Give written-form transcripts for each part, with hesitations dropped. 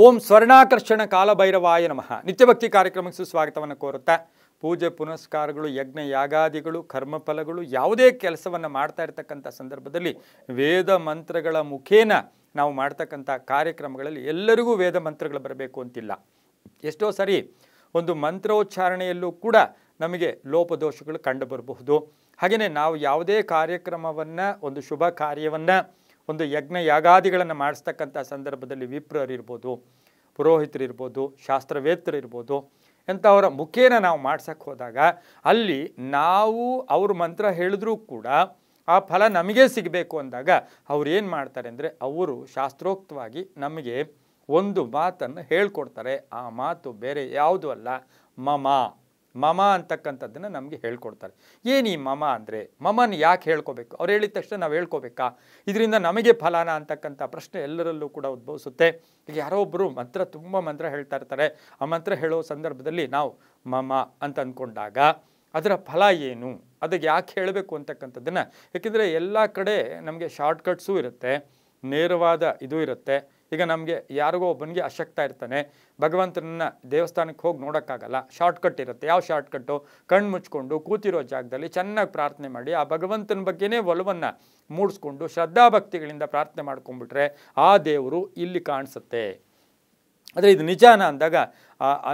ಓಂ ಸ್ವರ್ಣಾಕರ್ಷಣ ಕಾಲಭೈರವಾಯ ನಮಃ. ನಿತ್ಯಭಕ್ತಿ ಕಾರ್ಯಕ್ರಮಕ್ಕೆ ಸುಸ್ವಾಗತವನ್ನು ಕೋರುತ್ತಾ, ಪೂಜೆ ಪುನಸ್ಕಾರಗಳು, ಯಜ್ಞ ಯಾಗಾದಿಗಳು, ಕರ್ಮಫಲಗಳು, ಯಾವುದೇ ಕೆಲಸವನ್ನು ಮಾಡ್ತಾ ಇರ್ತಕ್ಕಂಥ ಸಂದರ್ಭದಲ್ಲಿ ವೇದ ಮಂತ್ರಗಳ ಮುಖೇನ ನಾವು ಮಾಡ್ತಕ್ಕಂಥ ಕಾರ್ಯಕ್ರಮಗಳಲ್ಲಿ ಎಲ್ಲರಿಗೂ ವೇದ ಮಂತ್ರಗಳು ಬರಬೇಕು ಅಂತಿಲ್ಲ. ಎಷ್ಟೋ ಸರಿ ಒಂದು ಮಂತ್ರೋಚ್ಚಾರಣೆಯಲ್ಲೂ ಕೂಡ ನಮಗೆ ಲೋಪದೋಷಗಳು ಕಂಡು ಬರಬಹುದು. ಹಾಗೆಯೇ ನಾವು ಯಾವುದೇ ಕಾರ್ಯಕ್ರಮವನ್ನು, ಒಂದು ಶುಭ ಕಾರ್ಯವನ್ನು, ಒಂದು ಯಜ್ಞ ಯಾಗಾದಿಗಳನ್ನು ಮಾಡಿಸ್ತಕ್ಕಂಥ ಸಂದರ್ಭದಲ್ಲಿ ವಿಪ್ರರಿರ್ಬೋದು, ಪುರೋಹಿತರಿರ್ಬೋದು, ಶಾಸ್ತ್ರವೇತ್ತರಿರ್ಬೋದು, ಎಂಥವರ ಮುಖೇನ ನಾವು ಮಾಡ್ಸಕ್ಕೆ ಹೋದಾಗ ಅಲ್ಲಿ ನಾವು ಅವ್ರ ಮಂತ್ರ ಹೇಳಿದ್ರೂ ಕೂಡ ಆ ಫಲ ನಮಗೆ ಸಿಗಬೇಕು ಅಂದಾಗ ಅವ್ರು ಏನು ಮಾಡ್ತಾರೆ ಅಂದರೆ, ಅವರು ಶಾಸ್ತ್ರೋಕ್ತವಾಗಿ ನಮಗೆ ಒಂದು ಮಾತನ್ನು ಹೇಳ್ಕೊಡ್ತಾರೆ. ಆ ಮಾತು ಬೇರೆ ಯಾವುದೂ ಅಲ್ಲ, ಮಮ. ಮಮ ಅಂತಕ್ಕಂಥದ್ದನ್ನು ನಮಗೆ ಹೇಳ್ಕೊಡ್ತಾರೆ. ಏನು ಈ ಮಮ ಅಂದರೆ, ಮಮನ ಯಾಕೆ ಹೇಳ್ಕೋಬೇಕು? ಅವ್ರು ಹೇಳಿದ ತಕ್ಷಣ ನಾವು ಹೇಳ್ಕೋಬೇಕಾ? ಇದರಿಂದ ನಮಗೆ ಫಲಾನ ಅಂತಕ್ಕಂಥ ಪ್ರಶ್ನೆ ಎಲ್ಲರಲ್ಲೂ ಕೂಡ ಉದ್ಭವಿಸುತ್ತೆ. ಈಗ ಯಾರೋ ಒಬ್ಬರು ತುಂಬ ಮಂತ್ರ ಹೇಳ್ತಾ ಇರ್ತಾರೆ. ಆ ಮಂತ್ರ ಹೇಳೋ ಸಂದರ್ಭದಲ್ಲಿ ನಾವು ಮಮ ಅಂತ ಅಂದ್ಕೊಂಡಾಗ ಅದರ ಫಲ ಏನು, ಅದಕ್ಕೆ ಯಾಕೆ ಹೇಳಬೇಕು ಅಂತಕ್ಕಂಥದ್ದನ್ನು, ಏಕೆಂದರೆ ಎಲ್ಲ ಕಡೆ ನಮಗೆ ಶಾರ್ಟ್ಕಟ್ಸು ಇರುತ್ತೆ, ನೇರವಾದ ಇದು ಇರುತ್ತೆ. ಈಗ ನಮಗೆ ಯಾರಿಗೋ ಒಬ್ಬನಿಗೆ ಅಶಕ್ತ ಇರ್ತಾನೆ, ಭಗವಂತನನ್ನ ದೇವಸ್ಥಾನಕ್ಕೆ ಹೋಗಿ ನೋಡೋಕ್ಕಾಗಲ್ಲ, ಶಾರ್ಟ್ಕಟ್ ಇರುತ್ತೆ. ಯಾವ ಶಾರ್ಟ್ಕಟ್ಟು? ಕಣ್ಣು ಮುಚ್ಕೊಂಡು ಕೂತಿರೋ ಜಾಗದಲ್ಲಿ ಚೆನ್ನಾಗಿ ಪ್ರಾರ್ಥನೆ ಮಾಡಿ ಆ ಭಗವಂತನ ಬಗ್ಗೆನೇ ಒಲವನ್ನು ಮೂಡಿಸ್ಕೊಂಡು ಶ್ರದ್ಧಾಭಕ್ತಿಗಳಿಂದ ಪ್ರಾರ್ಥನೆ ಮಾಡ್ಕೊಂಡ್ಬಿಟ್ರೆ ಆ ದೇವರು ಇಲ್ಲಿ ಕಾಣಿಸುತ್ತೆ. ಆದರೆ ಇದು ನಿಜಾನ ಅಂದಾಗ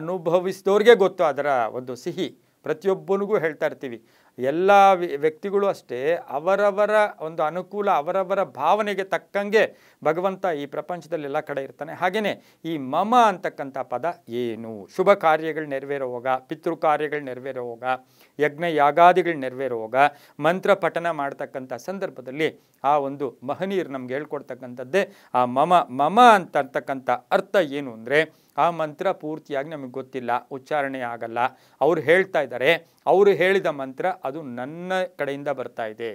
ಅನುಭವಿಸಿದವ್ರಿಗೆ ಗೊತ್ತು ಅದರ ಒಂದು ಸಿಹಿ. ಪ್ರತಿಯೊಬ್ಬನಿಗೂ ಹೇಳ್ತಾ ಇರ್ತೀವಿ, ಎಲ್ಲ ವ್ಯಕ್ತಿಗಳು ಅಷ್ಟೇ ಅವರವರ ಒಂದು ಅನುಕೂಲ, ಅವರವರ ಭಾವನೆಗೆ ತಕ್ಕಂಗೆ ಭಗವಂತ ಈ ಪ್ರಪಂಚದಲ್ಲಿ ಎಲ್ಲ ಕಡೆ ಇರ್ತಾನೆ. ಹಾಗೆಯೇ ಈ ಮಮ ಅಂತಕ್ಕಂಥ ಪದ ಏನು? ಶುಭ ಕಾರ್ಯಗಳು ನೆರವೇರುವಾಗ, ಪಿತೃ ಕಾರ್ಯಗಳು ನೆರವೇರುವಾಗ, ಯಜ್ಞ ಯಾಗಾದಿಗಳು ನೆರವೇರುವಾಗ, ಮಂತ್ರ ಪಠನ ಮಾಡ್ತಕ್ಕಂಥ ಸಂದರ್ಭದಲ್ಲಿ ಆ ಒಂದು ಮಹನೀಯರು ನಮ್ಗೆ ಹೇಳ್ಕೊಡ್ತಕ್ಕಂಥದ್ದೇ ಆ ಮಮ ಅಂತಕ್ಕಂಥ ಅರ್ಥ ಏನು ಅಂದರೆ, ಆ ಮಂತ್ರ ಪೂರ್ತಿಯಾಗಿ ನಮಗೆ ಗೊತ್ತಿಲ್ಲ, ಉಚ್ಚಾರಣೆ ಆಗಲ್ಲ, ಅವ್ರು ಹೇಳ್ತಾ ಇದ್ದಾರೆ, ಅವರು ಹೇಳಿದ ಮಂತ್ರ ಅದು ನನ್ನ ಕಡೆಯಿಂದ ಬರ್ತಾ ಇದೆ,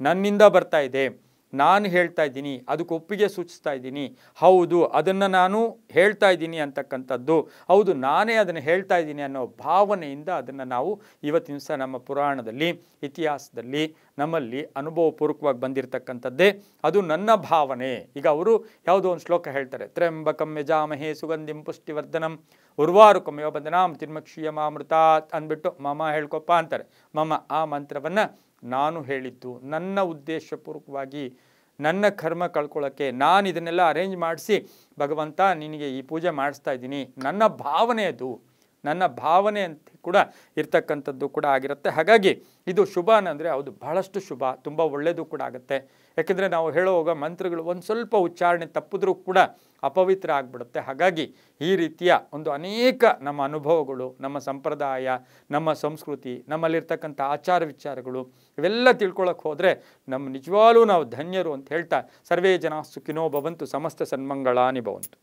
ನನ್ನಿಂದ ಬರ್ತಾ ಇದೆ, ನಾನು ಹೇಳ್ತಾ ಇದ್ದೀನಿ, ಅದಕ್ಕೆ ಒಪ್ಪಿಗೆ ಸೂಚಿಸ್ತಾ ಇದ್ದೀನಿ, ಹೌದು ಅದನ್ನು ನಾನು ಹೇಳ್ತಾ ಇದ್ದೀನಿ ಅಂತಕ್ಕಂಥದ್ದು, ಹೌದು ನಾನೇ ಅದನ್ನು ಹೇಳ್ತಾ ಇದ್ದೀನಿ ಅನ್ನೋ ಭಾವನೆಯಿಂದ ಅದನ್ನು ನಾವು ಇವತ್ತಿನ ದಿವಸ ನಮ್ಮ ಪುರಾಣದಲ್ಲಿ, ಇತಿಹಾಸದಲ್ಲಿ ನಮ್ಮಲ್ಲಿ ಅನುಭವಪೂರ್ವಕವಾಗಿ ಬಂದಿರತಕ್ಕಂಥದ್ದೇ ಅದು ನನ್ನ ಭಾವನೆ. ಈಗ ಅವರು ಯಾವುದೋ ಒಂದು ಶ್ಲೋಕ ಹೇಳ್ತಾರೆ, ತ್ರ್ಯಂಬಕಂ ಯಜಾಮಹೇ ಸುಗಂಧಿಂ ಪುಷ್ಟಿವರ್ಧನಂ ಉರ್ವಾರುಕಂ ಯೋ ಬಂಧನಾಂ ತಿರ್ಮಕ್ಷೀಯಮಾಮೃತಾತ್ ಅಂದ್ಬಿಟ್ಟು ಮಮ ಹೇಳ್ಕೊಪ್ಪ ಅಂತಾರೆ. ಮಮ ಆ ಮಂತ್ರವನ್ನು ನಾನು ಹೇಳಿದ್ದು ನನ್ನ ಉದ್ದೇಶಪೂರ್ವಕವಾಗಿ, ನನ್ನ ಕರ್ಮ ಕಳ್ಕೊಳ್ಳೋಕ್ಕೆ ನಾನು ಇದನ್ನೆಲ್ಲ ಅರೇಂಜ್ ಮಾಡಿಸಿ ಭಗವಂತ ನಿನಗೆ ಈ ಪೂಜೆ ಮಾಡಿಸ್ತಾ ಇದ್ದೀನಿ, ನನ್ನ ಭಾವನೆ ಅದು, ನನ್ನ ಭಾವನೆ ಅಂತ ಕೂಡ ಇರ್ತಕ್ಕಂಥದ್ದು ಕೂಡ ಆಗಿರುತ್ತೆ. ಹಾಗಾಗಿ ಇದು ಶುಭ ಅಂದರೆ ಹೌದು, ಬಹಳಷ್ಟು ಶುಭ, ತುಂಬ ಒಳ್ಳೆಯದು ಕೂಡ ಆಗುತ್ತೆ. ಯಾಕೆಂದರೆ ನಾವು ಹೇಳುವಾಗ ಮಂತ್ರಗಳು ಒಂದು ಸ್ವಲ್ಪ ಉಚ್ಚಾರಣೆ ತಪ್ಪಿದ್ರೂ ಕೂಡ ಅಪವಿತ್ರ ಆಗಿಬಿಡುತ್ತೆ. ಹಾಗಾಗಿ ಈ ರೀತಿಯ ಒಂದು ಅನೇಕ ನಮ್ಮ ಅನುಭವಗಳು, ನಮ್ಮ ಸಂಪ್ರದಾಯ, ನಮ್ಮ ಸಂಸ್ಕೃತಿ, ನಮ್ಮಲ್ಲಿರ್ತಕ್ಕಂಥ ಆಚಾರ ವಿಚಾರಗಳು ಇವೆಲ್ಲ ತಿಳ್ಕೊಳ್ಳೋಕೆ ಹೋದರೆ ನಮ್ಮ ನಿಜವಾಗ್ಲೂ ನಾವು ಧನ್ಯರು ಅಂತ ಹೇಳ್ತಾ, ಸರ್ವೇ ಜನ ಸುಖಿನೋ ಭವಂತು, ಸಮಸ್ತ ಸನ್ಮಂಗಳಾನಿ ಭವಂತು.